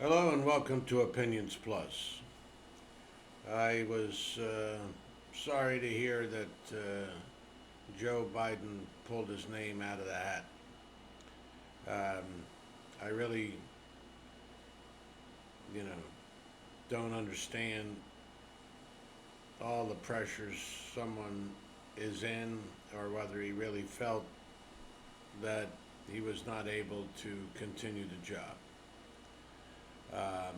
Hello and welcome to Opinions Plus. I was sorry to hear that Joe Biden pulled his name out of the hat. I really, you know, don't understand all the pressures someone is in or whether he really felt that he was not able to continue the job. Um,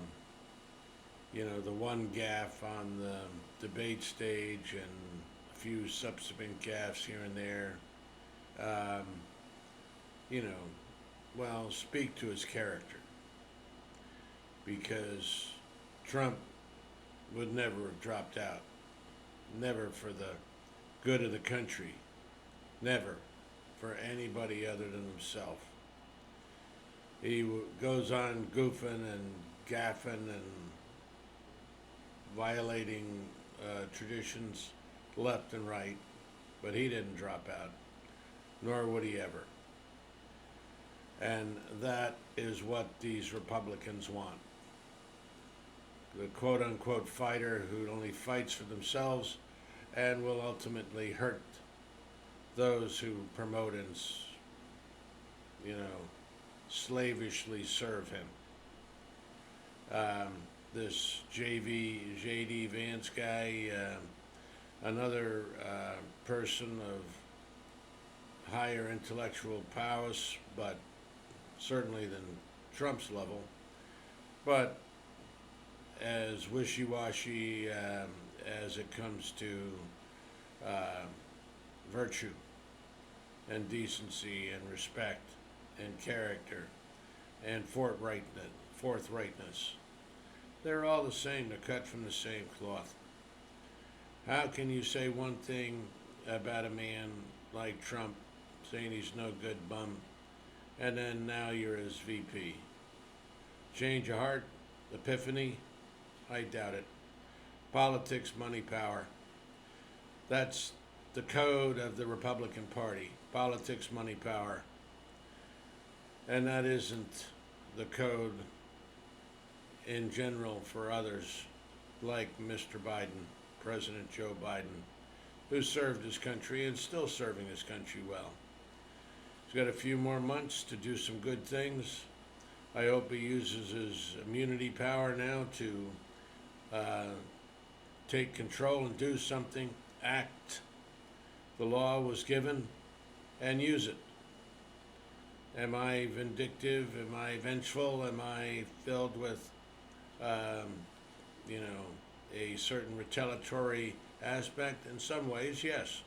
the one gaffe on the debate stage and a few subsequent gaffes here and there, um, you know, speak to his character because Trump would never have dropped out. Never for the good of the country. Never for anybody other than himself. He goes on goofing and gaffing and violating traditions left and right, but he didn't drop out, nor would he ever. And that is what these Republicans want. The quote unquote fighter who only fights for themselves and will ultimately hurt those who promote and, you know, slavishly serve him. This JD Vance guy, another person of higher intellectual prowess, but certainly than Trump's level, but as wishy-washy as it comes to uh, virtue and decency and respect and character and forthrightness. They're all the same. They're cut from the same cloth. How can you say one thing about a man like Trump, saying he's no good bum, and then now you're his VP? Change of heart? Epiphany? I doubt it. Politics, money, power. That's the code of the Republican Party. Politics, money, power. And that isn't the code in general for others like Mr. Biden, President Joe Biden, who served his country and still serving his country well. He's got a few more months to do some good things. I hope he uses his immunity power now to take control and do something, act. The law was given, and use it. Am I vindictive? Am I vengeful? Am I filled with, um, a certain retaliatory aspect? In some ways, yes.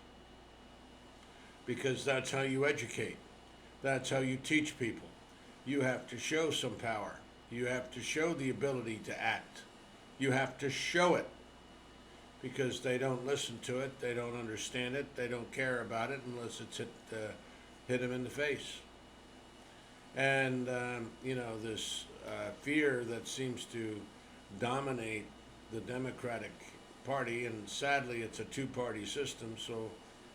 Because that's how you educate. That's how you teach people. You have to show some power. You have to show the ability to act. You have to show it because they don't listen to it, they don't understand it, they don't care about it unless it's hit them in the face. And, this fear that seems to dominate the Democratic Party, and sadly it's a two-party system, so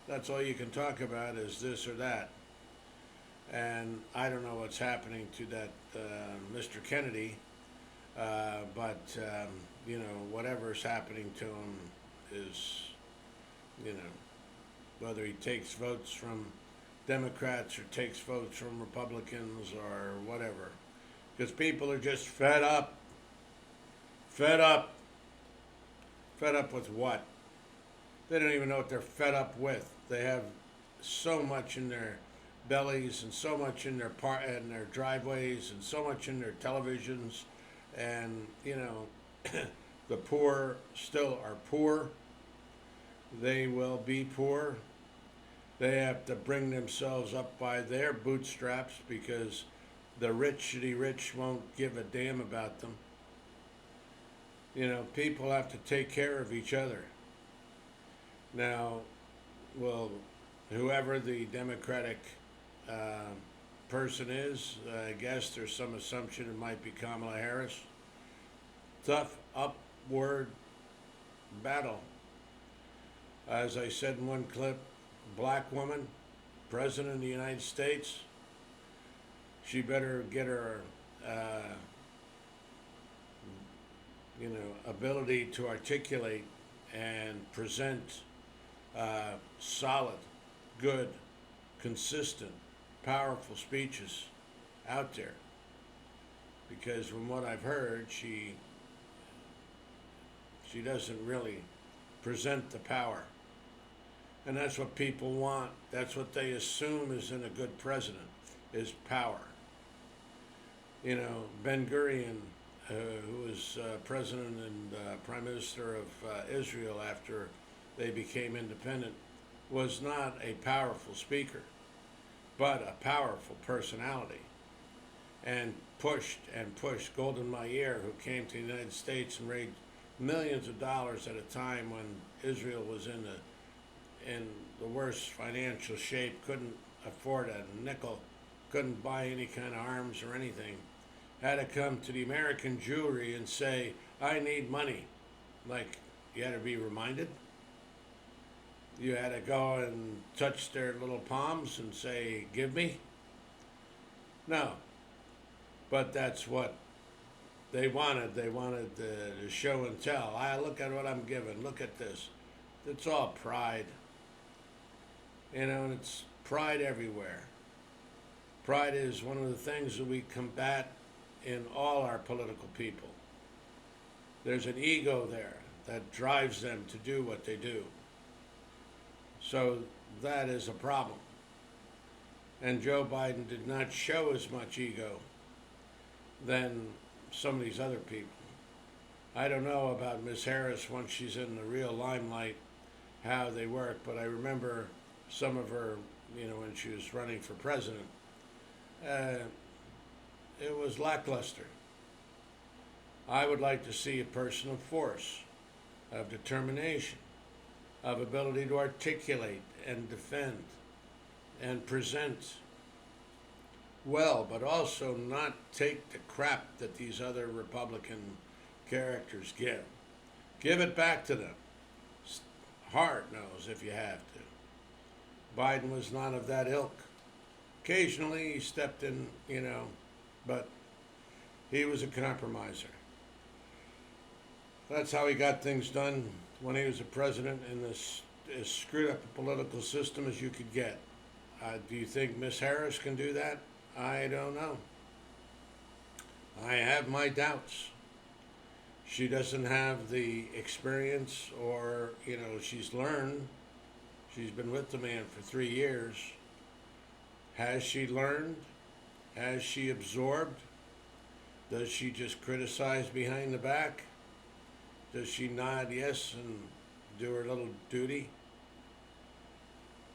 that's all you can talk about is this or that. And I don't know what's happening to that Mr. Kennedy, but whatever's happening to him is, whether he takes votes from Democrats or takes votes from Republicans or whatever. Because people are just fed up. Fed up. Fed up with what? They don't even know what they're fed up with. They have so much in their bellies and so much in their driveways and so much in their televisions, and the poor still are poor. They will be poor. They have to bring themselves up by their bootstraps because the shitty rich won't give a damn about them. People have to take care of each other. Now, well, whoever the Democratic person is, I guess there's some assumption it might be Kamala Harris. Tough upward battle. As I said in one clip, black woman, president of the United States, she better get her ability to articulate and present solid, good, consistent, powerful speeches out there. Because from what I've heard, she doesn't really present the power. And that's what people want. That's what they assume is in a good president, is power. Ben Gurion, who was president and prime minister of Israel after they became independent, was not a powerful speaker, but a powerful personality. And pushed and pushed. Golden Meir, who came to the United States and raised millions of dollars at a time when Israel was in the worst financial shape, couldn't afford a nickel, couldn't buy any kind of arms or anything, had to come to the American Jewry and say, I need money. Like, you had to be reminded. You had to go and touch their little palms and say, give me. No. But that's what they wanted. They wanted the show and tell. Look at what I'm giving. Look at this. It's all pride. And it's pride everywhere. Pride is one of the things that we combat in all our political people. There's an ego there that drives them to do what they do. So that is a problem. And Joe Biden did not show as much ego than some of these other people. I don't know about Ms. Harris once she's in the real limelight, how they work, but I remember some of her, when she was running for president. It was lackluster. I would like to see a person of force, of determination, of ability to articulate and defend and present well, but also not take the crap that these other Republican characters give. Give it back to them. Hard nose if you have to. Biden was not of that ilk. Occasionally he stepped in, but he was a compromiser. That's how he got things done when he was a president in this as screwed up a political system as you could get. Do you think Miss Harris can do that? I don't know. I have my doubts. She doesn't have the experience or, she's learned. She's been with the man for 3 years. Has she learned? Has she absorbed? Does she just criticize behind the back? Does she nod yes and do her little duty?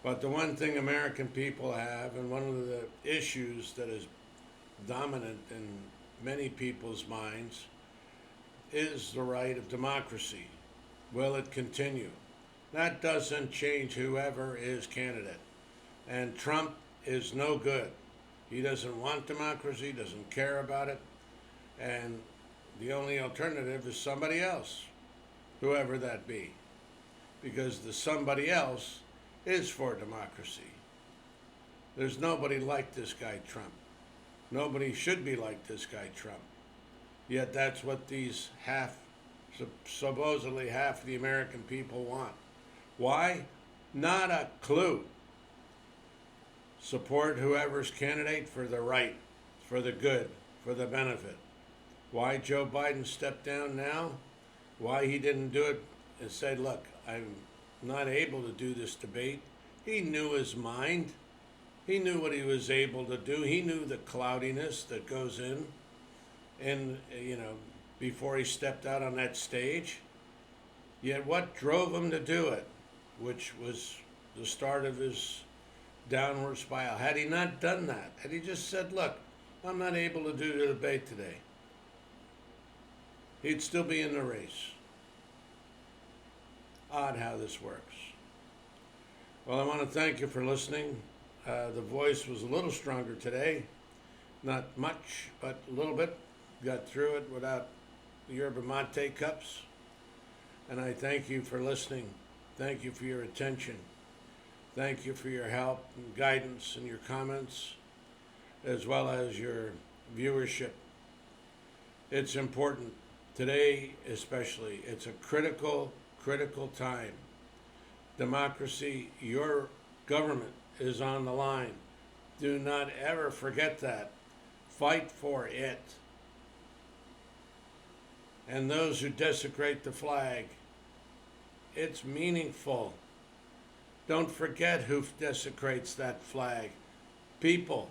But the one thing American people have, and one of the issues that is dominant in many people's minds, is the right of democracy. Will it continue? That doesn't change whoever is candidate. And Trump is no good. He doesn't want democracy, doesn't care about it, and the only alternative is somebody else, whoever that be, because the somebody else is for democracy. There's nobody like this guy Trump. Nobody should be like this guy Trump. Yet that's what these supposedly half of the American people want. Why? Not a clue. Support whoever's candidate for the right, for the good, for the benefit. Why Joe Biden stepped down now? Why he didn't do it and say, look, I'm not able to do this debate. He knew his mind. He knew what he was able to do. He knew the cloudiness that goes in, and before he stepped out on that stage. Yet what drove him to do it, which was the start of his downward spiral. Had he not done that, had he just said, look, I'm not able to do the debate today, he'd still be in the race. Odd how this works. Well, I want to thank you for listening. The voice was a little stronger today. Not much, but a little bit. Got through it without the yerba mate cups. And I thank you for listening. Thank you for your attention. Thank you for your help and guidance and your comments, as well as your viewership. It's important. Today, especially, it's a critical, critical time. Democracy, your government is on the line. Do not ever forget that. Fight for it. And those who desecrate the flag, it's meaningful. Don't forget who desecrates that flag. People.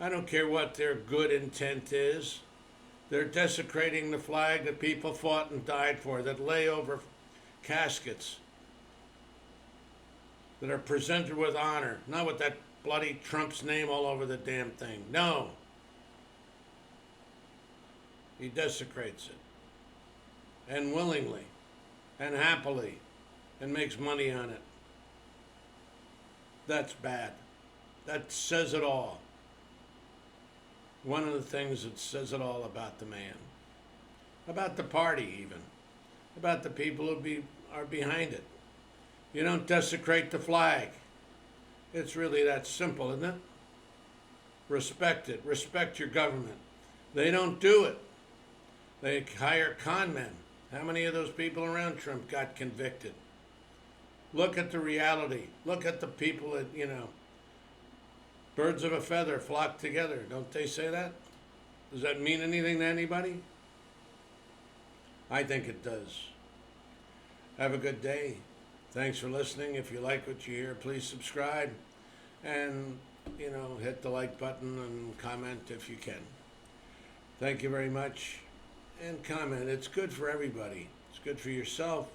I don't care what their good intent is. They're desecrating the flag that people fought and died for, that lay over caskets, that are presented with honor, not with that bloody Trump's name all over the damn thing. No. He desecrates it. And willingly, and happily, and makes money on it. That's bad. That says it all. One of the things that says it all about the man, about the party even, about the people who are behind it. You don't desecrate the flag. It's really that simple, isn't it? Respect it. Respect your government. They don't do it. They hire con men. How many of those people around Trump got convicted? Look at the reality. Look at the people that, birds of a feather flock together. Don't they say that? Does that mean anything to anybody? I think it does. Have a good day. Thanks for listening. If you like what you hear, please subscribe and, hit the like button and comment if you can. Thank you very much. And comment. It's good for everybody. It's good for yourself,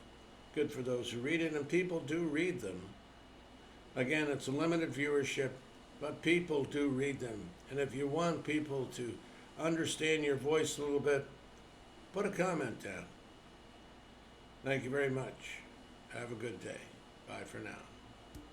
good for those who read it, and people do read them. Again, it's a limited viewership, but people do read them. And if you want people to understand your voice a little bit, put a comment down. Thank you very much. Have a good day. Bye for now.